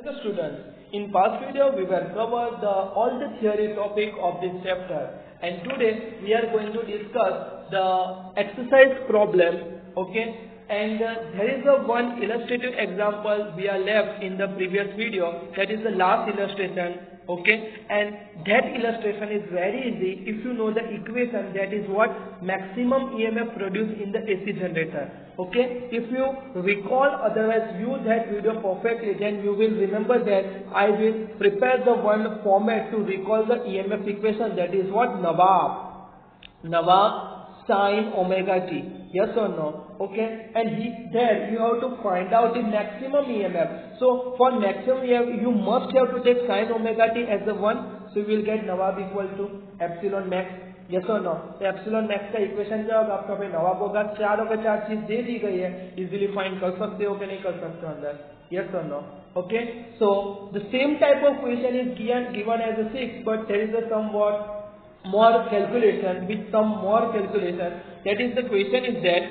Students, in past video we were covered all the theory topic of this chapter, and today we are going to discuss the exercise problem. Okay, and there is a one illustrative example we are left in the previous video, that is the last illustration. Okay, and that illustration is very easy if you know the equation, that is what maximum EMF produced in the AC generator. Okay, if you recall, otherwise view that video perfectly, then you will remember that I will prepare the one format to recall the EMF equation, that is what Nawab sin omega t. Yes or no? Okay, and there you have to find out the maximum EMF. So for maximum EMF you must have to take sin omega t as the one. So you will get Nawab equal to epsilon max. Yes or no? तो epsilon max का equation क्या होगा आपका? भाई नवाब होगा, चारों के चार चीज दे दी गई है, इजीली फाइंड कर सकते हो कि नहीं कर सकते हो अंदर? Yes or no? Okay, so the same type of question is given as a 6, but there is a somewhat more calculation, with some more calculation. That is, the question is that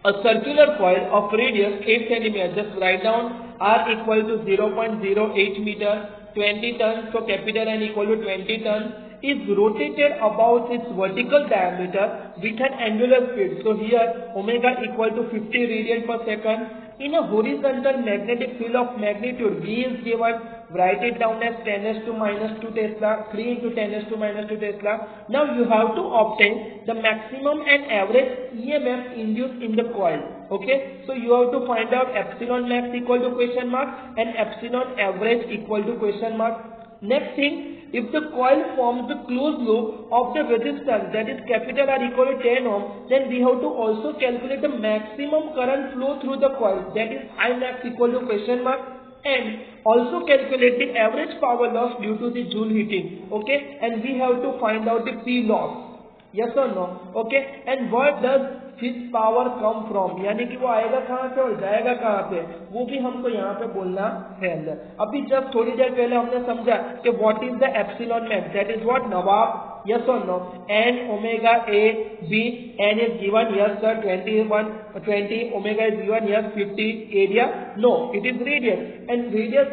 a circular coil of radius 8 cm, just write down R equal to 0.08 meter, 20 tons, so capital N equal to 20 tons, is rotated about its vertical diameter with an angular speed. So here omega equal to 50 radian per second. In a horizontal magnetic field of magnitude V is given. Write it down as 10⁻⁻² Tesla, 3 into 10⁻⁻² Tesla. Now you have to obtain the maximum and average EMF induced in the coil. Okay, so you have to find out epsilon max equal to question mark and epsilon average equal to question mark. Next thing, if the coil forms the closed loop of the resistance, that is capital R equal to 10 ohm, then we have to also calculate the maximum current flow through the coil, that is I max equal to question mark, and also calculate the average power loss due to the Joule heating. Okay, and we have to find out the P loss. Yes or no? Okay, and what does this power come from, यानी कि वो आएगा कहाँ से और जाएगा कहाँ पे, वो भी हमको यहाँ पे बोलना है अंदर. अभी जस्ट थोड़ी देर पहले हमने समझा कि what is the epsilon max, that is what Nawab. Yes or no? N omega A B, N is given, yes sir, 20, omega is given, yes, 50, area, no, it is radius, and radius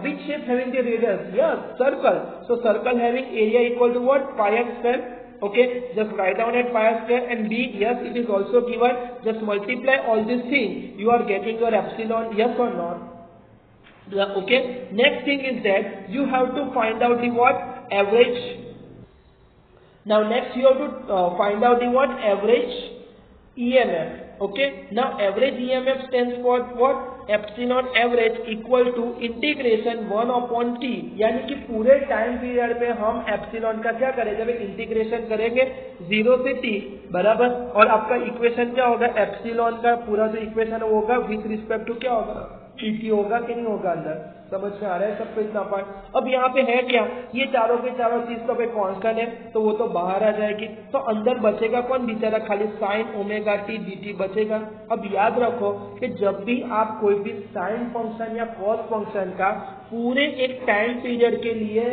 which shape having the radius? Yes, circle. So circle having area equal to what? Pi r square. Okay, just write down at pi r square, and B, yes, it is also given. Just multiply all these things, you are getting your epsilon. Yes or not? Okay, next thing is that you have to find out the what? Average. Now next you have to find out the what? Average EMF. Okay, now average EMF stands for what? Epsilon average equal to integration 1/t, यानी कि पूरे time period में हम epsilon का क्या करेंगे? जब integration करेंगे 0 से t बराबर, और आपका इक्वेशन क्या होगा? एप्सिलॉन का पूरा जो इक्वेशन होगा विथ रिस्पेक्ट टू क्या होगा? टी होगा कि नहीं होगा? अंदर समझ में आ रहा है सबको इतना पार्ट? अब यहाँ पे है क्या? ये चारों के चारों चीज तो कांस्टेंट है, तो वो तो बाहर आ जाएगी, तो अंदर बचेगा कौन बेचारा? खाली साइन ओमेगा टी dt बचेगा. अब याद रखो कि जब भी आप कोई भी साइन फंक्शन या कॉस फंक्शन का पूरे एक टाइम पीरियड के लिए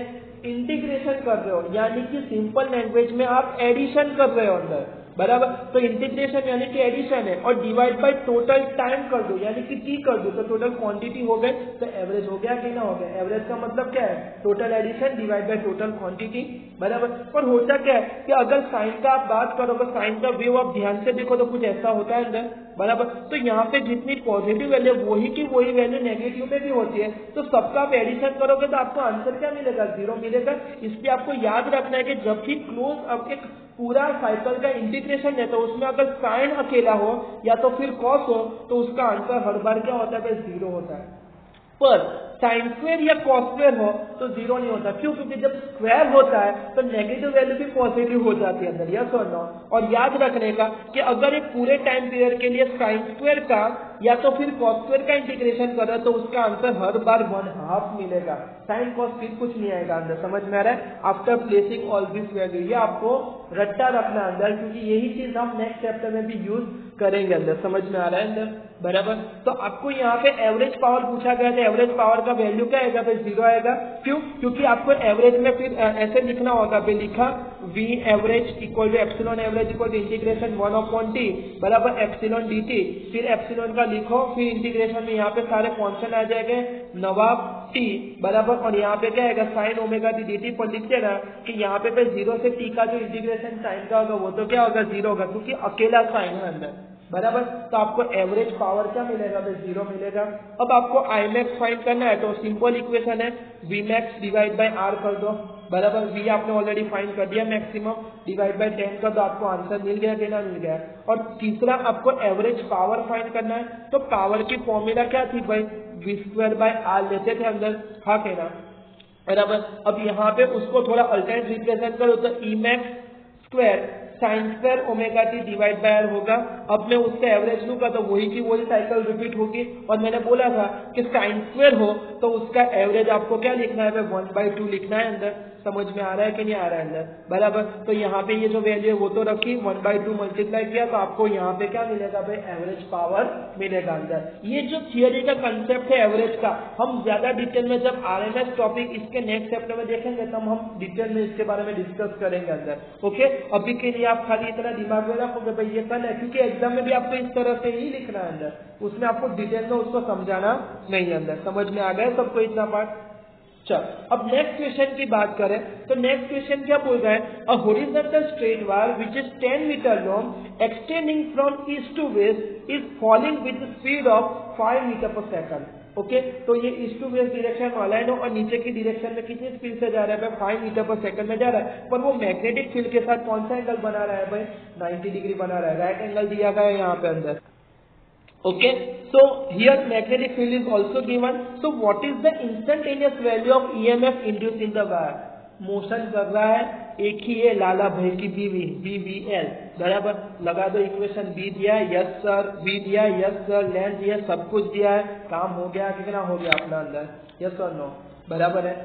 इंटीग्रेशन कर रहे हो, यानी कि सिंपल लैंग्वेज में आप एडिशन कर रहे हो अंदर, बराबर, तो इंटीग्रेशन यानी कि एडिशन है, और डिवाइड बाय टोटल टाइम कर दो, यानी कि t कर दो, तो टोटल क्वांटिटी हो गए, तो एवरेज हो गया कि ना हो गया? एवरेज का मतलब क्या है? Total addition divide by total quantity, बराबर. पर होता क्या है कि अगर साइन का आप बात करोगे, साइन का व्यू आप ध्यान से देखो तो कुछ ऐसा होता है अंदर, बराबर. तो यहाँ पे जितनी पॉजिटिव वैल्यू वही की वही वैल्यू नेगेटिव में भी होती है, तो सबका आप एडिशन करोगे तो आपको आंसर क्या मिलेगा? 0 मिलेगा. इसलिए आपको याद रखना है कि जब भी क्लोज अब एक पूरा साइकिल का इंटीग्रेशन है, तो उसमें अगर साइन अकेला हो या तो फिर कॉस हो, तो उसका आंसर हर बार क्या होता है? 0 होता है. पर साइन स्क्वायर या कॉस स्क्वायर हो तो 0 नहीं होता. क्यों? क्योंकि जब स्क्वायर होता है तो नेगेटिव वैल्यू भी पॉजिटिव हो जाती है अंदर. यस और नो? और याद रखने का कि अगर एक पूरे टाइम पीरियड के लिए साइन स्क्वायर का या तो फिर कॉस स्क्वायर का इंटीग्रेशन कर रहा है, तो उसका आंसर हर बार 1/2 मिलेगा. साइन कॉस फिर कुछ नहीं आएगा अंदर. समझ में आ रहा है? After placing all this value, ये आपको रट्टा रखना अंदर, क्योंकि यही चीज हम नेक्स्ट चैप्टर में भी यूज करेंगे अंदर. समझ में आ रहा है अंदर? बराबर। तो आपको यहाँ पे एवरेज पावर पूछा गया था, एवरेज पावर का वैल्यू क्या आएगा भाई, 0 आएगा। क्यों? क्योंकि आपको एवरेज में फिर ऐसे लिखना होगा, भाई लिखा V average equal to epsilon average equal to integration 1/t बराबर एप्सिलॉन dt, फिर एप्सिलॉन का लिखो, फिर इंटीग्रेशन में यहाँ पे सारे कॉन्स्टेंट आ जाएंगे, नवाब t बराबर, और यहाँ पे क्या आएगा साइन ओमेगा टी dt पर लिख देना कि यहाँ पे 0 से t का जो इंटीग्रेशन साइन का होगा वो तो क्या होगा 0 होगा, क्योंकि अकेला साइन है अंदर, बराबर। तो आपको एवरेज पावर क्या मिलेगा, तो 0 मिलेगा। अब आपको आई मैक्स फाइंड करना है, तो सिंपल इक्वेशन है V max divide by R कर दो, बराबर। वी आपने ऑलरेडी फाइंड कर दिया, मैक्सिमम डिवाइड बाई 10 कर दो, आपको आंसर मिल गया कि ना मिल गया। और तीसरा आपको एवरेज पावर फाइंड करना है, तो पावर की फॉर्मूला क्या थी भाई, वी स्क्वायर बाय आर लेते थे अंदर, हाँ कहना, बराबर। अब यहाँ पे उसको थोड़ा अल्टरनेट रिप्रेजेंट करो, तो E max square sine square omega T divide by R होगा। अब मैं उसका एवरेज लूंगा तो वही की वही साइकिल रिपीट होगी, और मैंने बोला था कि साइन स्क्वायर हो तो उसका एवरेज आपको क्या लिखना है, 1/2 लिखना है अंदर। समझ में आ रहा है कि नहीं आ रहा है अंदर, बराबर। तो यहाँ पे ये जो वैल्यू है वो तो रखी, 1/2 मल्टीप्लाई किया तो आपको यहाँ पे क्या मिलेगा भाई, एवरेज पावर मिलेगा अंदर। ये जो थियरी का कंसेप्ट है एवरेज का, हम ज्यादा डिटेल में जब आरएमएस टॉपिक इसके नेक्स्ट चैप्टर में देखेंगे तब हम डिटेल में इसके बारे में डिस्कस करेंगे अंदर, ओके। अभी के लिए आप खाली इतना दिमाग में रखोगे भाई ये कल है, क्योंकि एग्जाम में भी आपको इस तरह से ही लिखना है अंदर, उसमें आपको डिटेल में उसको समझाना नहीं अंदर। समझ में आ गया सबको इतना पार्ट। चल अब नेक्स्ट क्वेश्चन की बात करें, तो नेक्स्ट क्वेश्चन क्या बोल रहा है, a horizontal straight wire which is 10 metre long extending from east to west is falling with speed of 5 metre per second, okay. तो ये ईस्ट टू वेस्ट डायरेक्शन वाला है ना, और नीचे की डायरेक्शन में कितनी स्पीड से जा रहा है, 5 मीटर पर सेकंड में जा रहा है, पर वो मैग्नेटिक फील्ड के साथ कौन सा एंगल बना रहा है भाई, 90 डिग्री बना रहा है, राइट एंगल दिया गया है यहाँ पे अंदर, okay. So here magnetic field is also given. So what is the instantaneous value of EMF induced in the wire? Motion कर रहा है, एक ही है लाला भाई की BVL, बराबर। लगा दो इक्वेशन, बी दिया है यस सर, बी दिया है यस सर, लेंथ दिया, सब कुछ दिया है, काम हो गया, कितना हो गया अपना अंदर, यस और नो, बराबर है।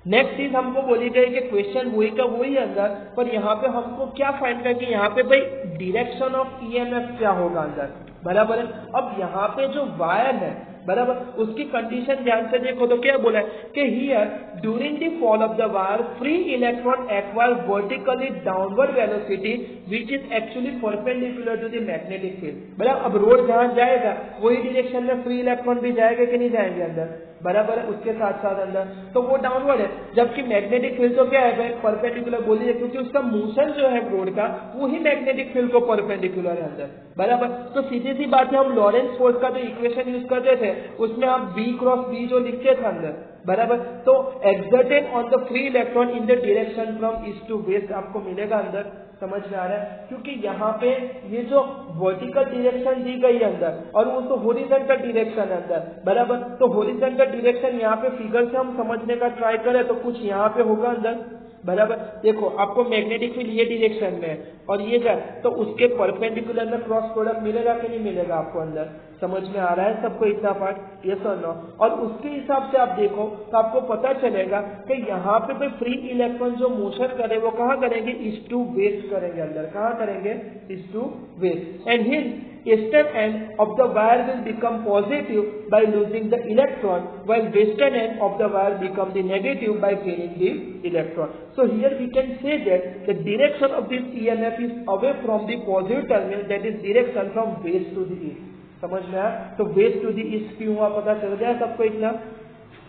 नेक्स्ट चीज हमको बोली गई कि क्वेश्चन वही का वही अंदर, पर यहाँ पे हमको क्या फाइंड करना कि यहाँ पे भाई डायरेक्शन ऑफ EMF क्या होगा अंदर, बराबर है। अब यहाँ पे जो वायर है, बराबर, उसकी कंडीशन ध्यान से देखो तो क्या बोला है कि here during the fall of the wire free electron acquire vertically downward velocity which is actually perpendicular to the magnetic field, बराबर। अब रोड जहां जाएगा वही डायरेक्शन में फ्री इलेक्ट्रॉन भी जाएगा कि नहीं जाएंगे अंदर, बराबर है, उसके साथ साथ अंदर, तो वो डाउनवर्ड है। जबकि मैग्नेटिक फील्ड तो क्या है, परपेंडिकुलर बोलिए, क्योंकि उसका मोशन जो है रोड का वही मैग्नेटिक फील्ड को परपेंडिकुलर है अंदर, बराबर। तो सीधी सी बात है, हम लॉरेंस फोर्स का जो इक्वेशन यूज करते थे उसमें आप B क्रॉस B जो लिखते थे अंदर, बराबर। तो exerted on the free electron in the direction from east to west आपको मिलेगा अंदर, समझ में आ रहा है। क्योंकि यहाँ पे ये जो वर्टिकल डायरेक्शन दी गई है अंदर और वो तो हॉरिजॉन्टल डायरेक्शन है अंदर, बराबर। तो हॉरिजॉन्टल डायरेक्शन यहाँ पे फिगर से हम समझने का ट्राई करें तो कुछ यहाँ पे होगा अंदर, बराबर। देखो आपको मैग्नेटिक फील्ड ये डायरेक्शन में है और ये जाए तो उसके परपेंडिकुलर में क्रॉस प्रोडक्ट मिलेगा कि नहीं मिलेगा आपको अंदर, समझ में आ रहा है सबको इतना पार्ट, यस और नो। और उसके हिसाब से आप देखो तो आपको पता चलेगा कि यहाँ पे भी फ्री इलेक्ट्रॉन जो मोशन करे वो कहाँ करेंगे, ईस्ट टू वेस्ट करेंगे अंदर, कहाँ करेंगे, east to west. And here eastern end of the wire will become positive by losing the electron, while western end of the wire become the negative by gaining the electron. So here we can say that the direction of this EMF is away from the positive terminal, that is direction from west to the east. समझ में आया, तो waste to the east क्यों हुआ पता चल गया सबको इतना,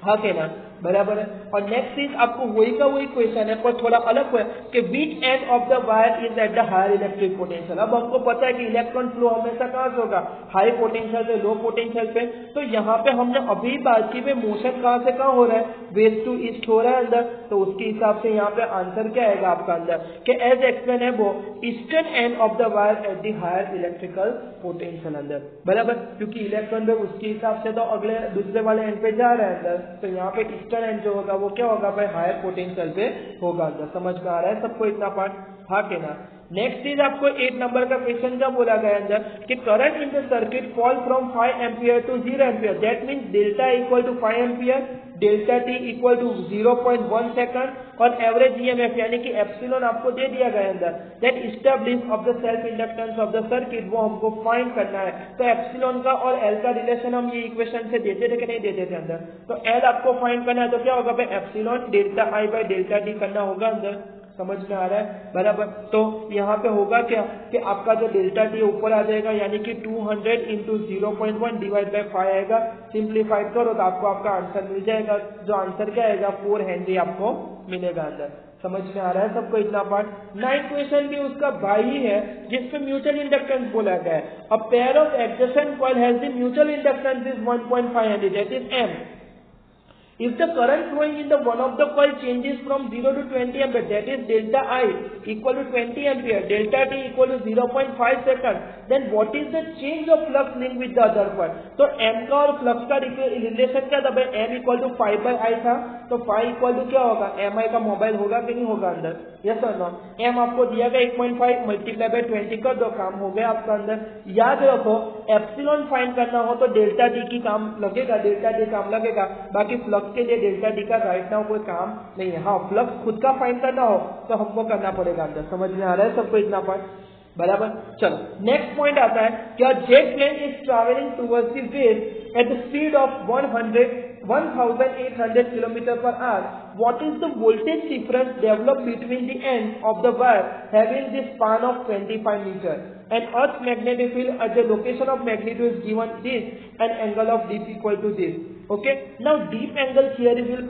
हाँ कहना, बराबर है। और नेक्स्ट चीज आपको वही का वही क्वेश्चन है पर थोड़ा अलग है कि which end of the wire is at the higher electric potential. अब हमको पता है कि इलेक्ट्रॉन फ्लो हमेशा कहाँ से होगा, हाई पोटेंशियल से लो पोटेंशियल पे। तो यहाँ पे हमने अभी बात की में मोशन कहाँ से कहाँ हो रहा है, वेस्ट टू ईस्ट हो रहा है अंदर, तो उसके हिसाब से यहाँ पे आंसर क्या आएगा आपका अंदर कि एज एक्सप्लेन है वो eastern end of the wire at the higher electrical potential अंदर, बराबर। क्योंकि इलेक्ट्रॉन पे उसके हिसाब से तो अगले दूसरे वाले एंड पे जा रहा है अंदर, तो यहाँ पे ईस्टर्न एंड जो होगा वो क्या होगा भाई, हायर पोटेंशियल पे होगा अंदर। समझ में आ रहा है सबको इतना पार्ट। हाँ के ना। नेक्स्ट इज आपको 8 नंबर का क्वेश्चन क्या बोला गया अंदर कि current in the circuit fall from 5 ampere to 0 ampere, that means delta equal to 5 ampere, delta T equal to 0.1 second और एवरेज ईएमएफ यानी कि एप्सिलॉन आपको दे दिया गया अंदर, that establish of the self inductance of the circuit, वो हमको फाइंड करना है। तो एप्सिलॉन का और एल का रिलेशन हम ये इक्वेशन से देते थे कि नहीं देते थे अंदर, तो एल आपको फाइंड करना है तो क्या होगा भाई epsilon delta I by delta T करना होगा अंदर, समझ में आ रहा है बराबर। तो यहाँ पे होगा क्या कि आपका जो डेल्टा टी ऊपर आ जाएगा यानी कि 200 इंटू 0.1 डिवाइड बाय 5 आएगा, सिंप्लीफाइड करो तो आपको आपका आंसर मिल जाएगा, जो आंसर क्या आएगा 4 हेनरी आपको मिलेगा अंदर। समझ में आ रहा है सबको इतना पार्ट। 9 क्वेश्चन भी उसका भाई है जिसपे म्यूचुअल इंडक्टेंस बोला गया है। A pair of adjacent coil has the mutual inductance is 1.5 henry, that is M. If the current flowing in the one of the coil changes from 0 to 20 ampere, that is delta I equal to 20 ampere, delta T equal to 0.5 second, then what is the change of flux linked with the other coil? तो M का और flux का relation क्या था भाई, M equal to 5 by I था, तो 5 equal to क्या होगा MI का मोबाइल होगा कि नहीं होगा अंदर, यस और नो। M आपको दिया गया 1.5 मल्टीप्लाई बाय 20 कर दो, काम हो गया आपका अंदर। याद रखो एप्सिलॉन फाइंड करना हो तो डेल्टा टी की काम लगेगा, डेल्टा टी काम लगेगा, बाकी फ्लक्स के लिए डेल्टा टी का राइट नाउ कोई काम नहीं है। हाँ फ्लक्स खुद का फाइंड करना हो तो हमको करना पड़ेगा अंदर, समझ में आ रहा है सबको इतना पार्ट बराबर। चलो नेक्स्ट पॉइंट आता है क्या jet plane is travelling towards the wave at the speed of 1800 kilometre per hour, what is the voltage difference developed between the ends of the wire having the span of 25 meter and earth's magnetic field at the location of magnitude is given this and angle of this equal to this. Okay, now deep angle theory will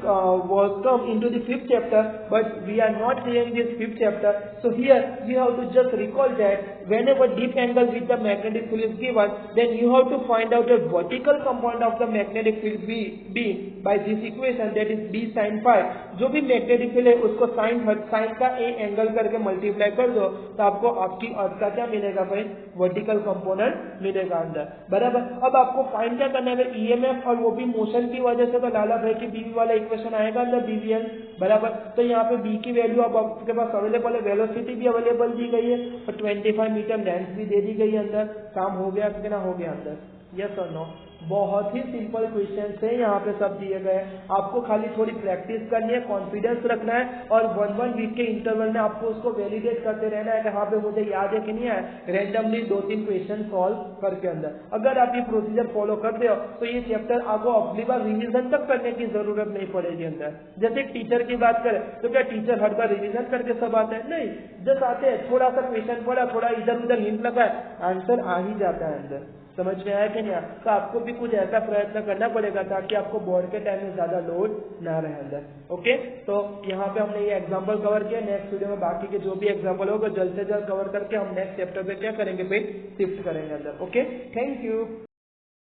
come into the 5th chapter, but we are not clearing this 5th chapter, so here we have to just recall that whenever deep angle with the magnetic field is given, then you have to find out the vertical component of the magnetic field B by this equation, that is B sin phi। जो भी magnetic field है उसको sign का A angle करके multiply कर दो तो आपको आपकी अर्थ का क्या मिलेगा भाई, वर्टिकल कंपोनेंट मिलेगा अंदर बराबर। अब आपको फाइंड क्या करना है ईएमएफ और वो भी मोशन की वजह से, तो लाला भाई की बी वाला इक्वेशन आएगा अंदर बीवीएल बराबर। तो यहाँ पे बी की वैल्यू अब आपके पास अवेलेबल है, वेलोसिटी भी अवेलेबल दी गई है और 25 मीटर लेंथ भी दे दी गई है अंदर। काम हो गया कितना हो गया अंदर, यस और नो। बहुत ही सिंपल क्वेश्चन है यहाँ पे सब दिए गए, आपको खाली थोड़ी प्रैक्टिस करनी है, कॉन्फिडेंस रखना है और 1 वीक के इंटरवल में आपको उसको वैलिडेट करते रहना है कि हाँ पे मुझे याद है कि नहीं है, रैंडमली 2-3 क्वेश्चन सॉल्व करके अंदर। अगर आप ये प्रोसीजर फॉलो करते हो तो ये चैप्टर आपको अगली बार रिविजन तक करने की जरूरत नहीं पड़ेगी अंदर। जैसे एक टीचर की बात करें तो क्या टीचर हर बार रिविजन करके सब आते हैं, नहीं, जस्ट आते हैं थोड़ा सा क्वेश्चन पढ़ा, थोड़ा इधर उधर हिंट लगा, आंसर आ ही जाता है अंदर। समझ में आया कि नहीं? तो आपको भी कुछ ऐसा प्रयत्न करना पड़ेगा ताकि आपको बोर्ड के टाइम में ज्यादा लोड ना रहे अंदर। ओके, तो यहाँ पे हमने ये एग्जांपल कवर किया। नेक्स्ट वीडियो में बाकी के जो भी एग्जांपल होगा जल्द से जल्द कवर करके हम नेक्स्ट चैप्टर पे क्या करेंगे, पे शिफ्ट करेंगे अंदर। Okay, thank you.